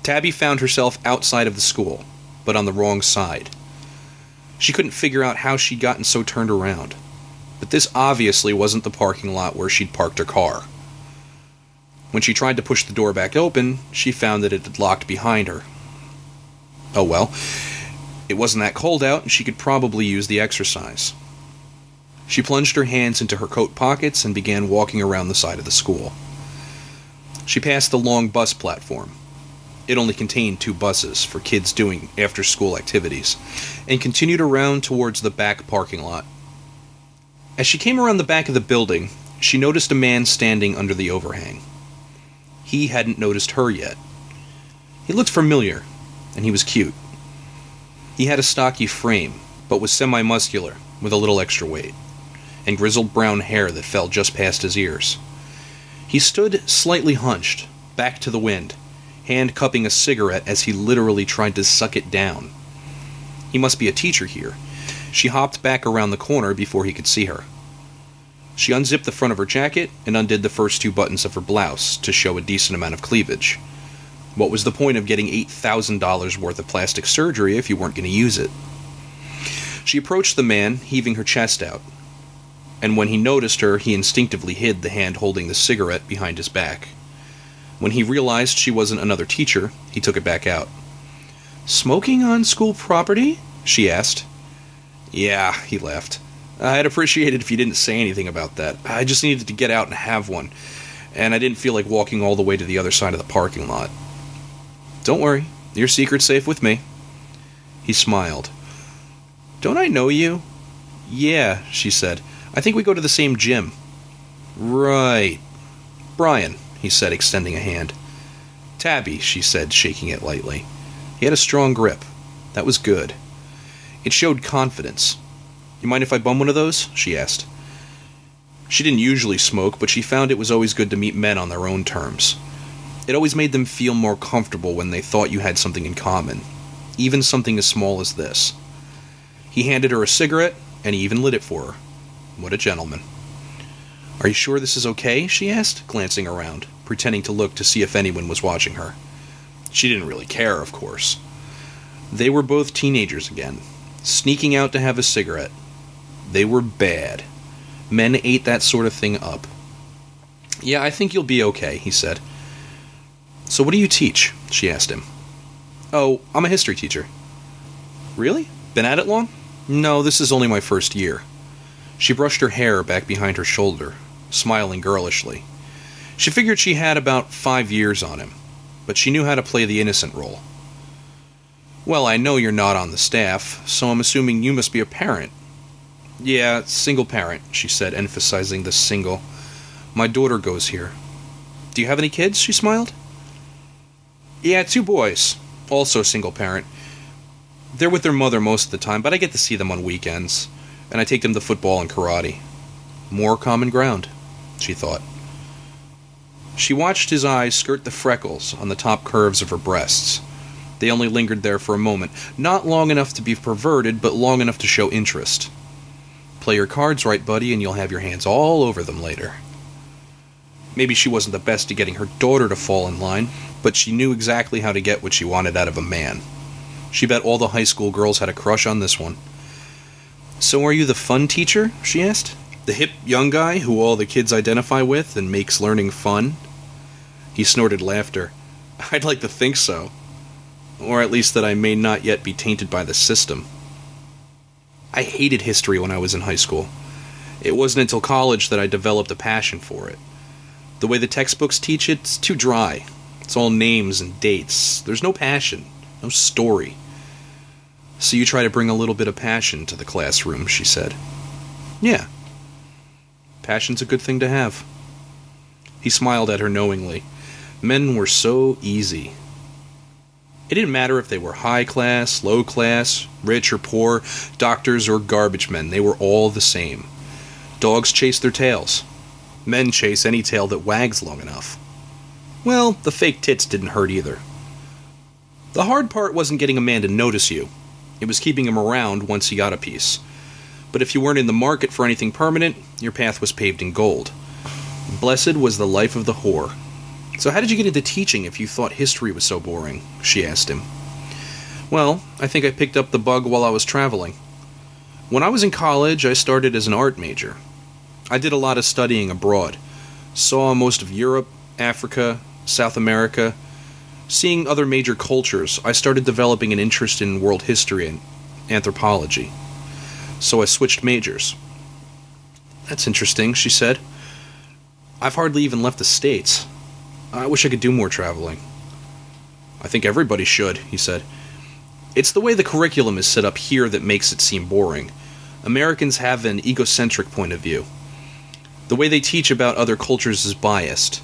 Tabby found herself outside of the school, but on the wrong side. She couldn't figure out how she'd gotten so turned around, but this obviously wasn't the parking lot where she'd parked her car. When she tried to push the door back open, she found that it had locked behind her. Oh well, it wasn't that cold out, and she could probably use the exercise. She plunged her hands into her coat pockets and began walking around the side of the school. She passed the long bus platform. It only contained 2 buses for kids doing after-school activities, and continued around towards the back parking lot. As she came around the back of the building, she noticed a man standing under the overhang. He hadn't noticed her yet. He looked familiar, and he was cute. He had a stocky frame, but was semi-muscular, with a little extra weight, and grizzled brown hair that fell just past his ears. He stood slightly hunched, back to the wind, hand cupping a cigarette as he literally tried to suck it down. He must be a teacher here. She hopped back around the corner before he could see her. She unzipped the front of her jacket and undid the first 2 buttons of her blouse to show a decent amount of cleavage. What was the point of getting $8,000 worth of plastic surgery if you weren't going to use it? She approached the man, heaving her chest out, and when he noticed her, he instinctively hid the hand holding the cigarette behind his back. When he realized she wasn't another teacher, he took it back out. "Smoking on school property?" she asked. "Yeah," he laughed. "I'd appreciate it if you didn't say anything about that. I just needed to get out and have one, and I didn't feel like walking all the way to the other side of the parking lot." "Don't worry, your secret's safe with me." He smiled. "Don't I know you?" "Yeah," she said. "I think we go to the same gym." "Right. Brian," he said, extending a hand. "Tabby," she said, shaking it lightly. He had a strong grip. That was good. It showed confidence. "You mind if I bum one of those?" she asked. She didn't usually smoke, but she found it was always good to meet men on their own terms. It always made them feel more comfortable when they thought you had something in common, even something as small as this. He handed her a cigarette, and he even lit it for her. What a gentleman. "Are you sure this is okay?" she asked, glancing around, pretending to look to see if anyone was watching her. She didn't really care, of course. They were both teenagers again, sneaking out to have a cigarette. They were bad. Men ate that sort of thing up. "Yeah, I think you'll be okay," he said. "So what do you teach?" she asked him. "Oh, I'm a history teacher." "Really? Been at it long?" "No, this is only my first year." She brushed her hair back behind her shoulder, smiling girlishly. She figured she had about 5 years on him, but she knew how to play the innocent role. "Well, I know you're not on the staff, so I'm assuming you must be a parent." "Yeah, single parent," she said, emphasizing the single. "My daughter goes here." "Do you have any kids?" she smiled. "Yeah, 2 boys, also single parent. They're with their mother most of the time, but I get to see them on weekends, and I take them to football and karate." More common ground, she thought. She watched his eyes skirt the freckles on the top curves of her breasts. They only lingered there for a moment, not long enough to be perverted, but long enough to show interest. "Play your cards right, buddy, and you'll have your hands all over them later." Maybe she wasn't the best at getting her daughter to fall in line, but she knew exactly how to get what she wanted out of a man. She bet all the high school girls had a crush on this one. "So are you the fun teacher?" she asked. "The hip young guy who all the kids identify with and makes learning fun?" He snorted laughter. "I'd like to think so. Or at least that I may not yet be tainted by the system." I hated history when I was in high school. It wasn't until college that I developed a passion for it. The way the textbooks teach it, it's too dry. It's all names and dates. There's no passion, no story. "So you try to bring a little bit of passion to the classroom," she said. "Yeah. Passion's a good thing to have." He smiled at her knowingly. Men were so easy. It didn't matter if they were high class, low class, rich or poor, doctors or garbage men. They were all the same. Dogs chase their tails. Men chase any tail that wags long enough. Well, the fake tits didn't hurt either. The hard part wasn't getting a man to notice you. It was keeping him around once he got a piece. But if you weren't in the market for anything permanent, your path was paved in gold. Blessed was the life of the whore. "So how did you get into teaching if you thought history was so boring?" she asked him. "Well, I think I picked up the bug while I was traveling. When I was in college, I started as an art major. I did a lot of studying abroad. Saw most of Europe, Africa, South America. Seeing other major cultures, I started developing an interest in world history and anthropology. So I switched majors." "That's interesting," she said. "I've hardly even left the States. I wish I could do more traveling." "I think everybody should," he said. "It's the way the curriculum is set up here that makes it seem boring. Americans have an egocentric point of view. The way they teach about other cultures is biased.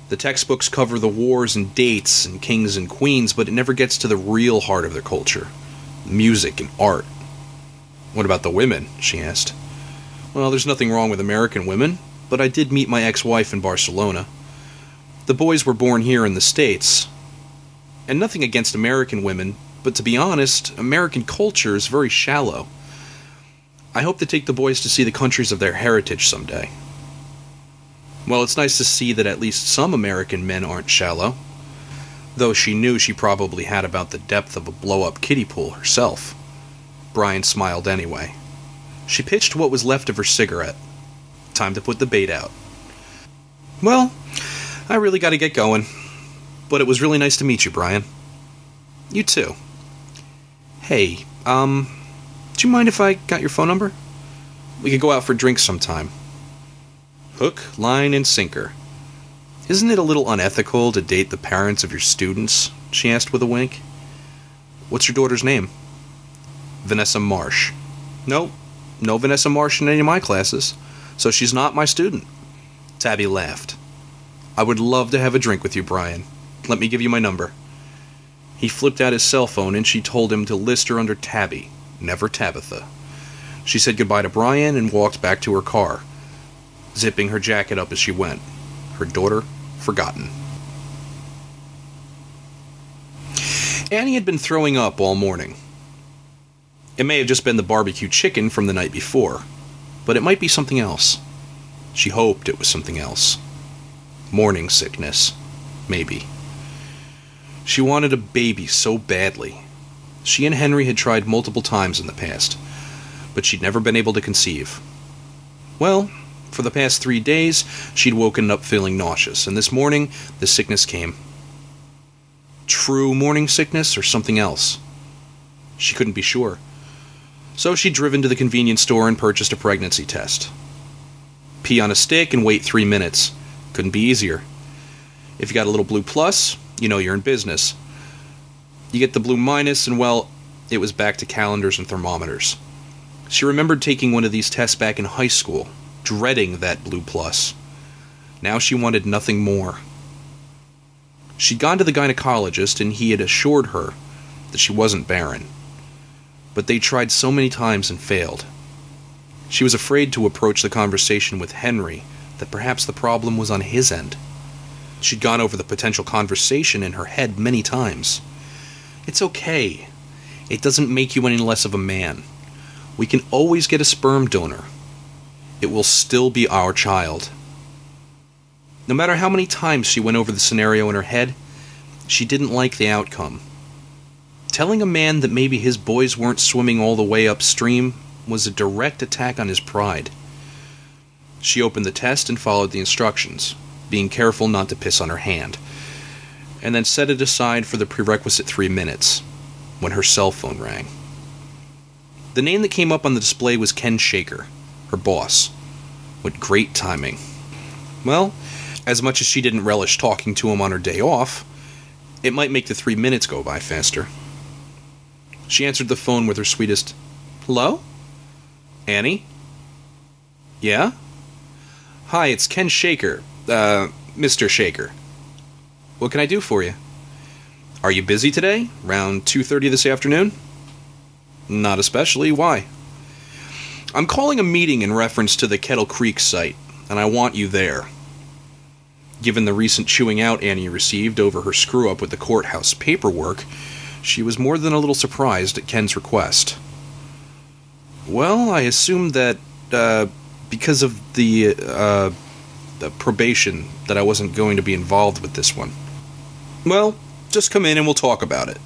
The textbooks cover the wars and dates and kings and queens, but it never gets to the real heart of their culture. Music and art." "What about the women?" she asked. "Well, there's nothing wrong with American women, but I did meet my ex-wife in Barcelona. The boys were born here in the States. And nothing against American women, but to be honest, American culture is very shallow. I hope to take the boys to see the countries of their heritage someday." Well, it's nice to see that at least some American men aren't shallow. Though she knew she probably had about the depth of a blow-up kiddie pool herself. Brian smiled anyway. She pitched what was left of her cigarette. Time to put the bait out. "Well, I really gotta get going. But it was really nice to meet you, Brian." "You too. Hey, do you mind if I got your phone number? We could go out for drinks sometime." Hook, line, and sinker. "Isn't it a little unethical to date the parents of your students?" she asked with a wink. "What's your daughter's name?" "Vanessa Marsh." "No Vanessa Marsh in any of my classes, so she's not my student." Tabby laughed. "I would love to have a drink with you, Brian. Let me give you my number." He flipped out his cell phone and she told him to list her under Tabby, never Tabitha. She said goodbye to Brian and walked back to her car, zipping her jacket up as she went. Her daughter forgotten. Annie had been throwing up all morning. It may have just been the barbecue chicken from the night before, but it might be something else. She hoped it was something else. Morning sickness. Maybe. She wanted a baby so badly. She and Henry had tried multiple times in the past, but she'd never been able to conceive. Well, for the past 3 days, she'd woken up feeling nauseous, and this morning, the sickness came. True morning sickness or something else? She couldn't be sure. So she'd driven to the convenience store and purchased a pregnancy test. Pee on a stick and wait 3 minutes. Couldn't be easier. If you got a little blue plus, you know you're in business. You get the blue minus, and well, it was back to calendars and thermometers. She remembered taking one of these tests back in high school, dreading that blue plus. Now she wanted nothing more. She'd gone to the gynecologist, and he had assured her that she wasn't barren. But they tried so many times and failed. She was afraid to approach the conversation with Henry, that perhaps the problem was on his end. She'd gone over the potential conversation in her head many times. It's okay. It doesn't make you any less of a man. We can always get a sperm donor. It will still be our child. No matter how many times she went over the scenario in her head, she didn't like the outcome. Telling a man that maybe his boys weren't swimming all the way upstream was a direct attack on his pride. She opened the test and followed the instructions, being careful not to piss on her hand, and then set it aside for the prerequisite 3 minutes, when her cell phone rang. The name that came up on the display was Ken Shaker, her boss. What great timing. Well, as much as she didn't relish talking to him on her day off, it might make the 3 minutes go by faster. She answered the phone with her sweetest, "Hello? Annie? Yeah? Hi, it's Ken Shaker. Mr. Shaker. What can I do for you? Are you busy today? Around 2:30 this afternoon?" "Not especially. Why?" "I'm calling a meeting in reference to the Kettle Creek site, and I want you there." Given the recent chewing out Annie received over her screw-up with the courthouse paperwork, she was more than a little surprised at Ken's request. "Well, I assumed that, because of the the probation that I wasn't going to be involved with this one. Well, just come in and we'll talk about it.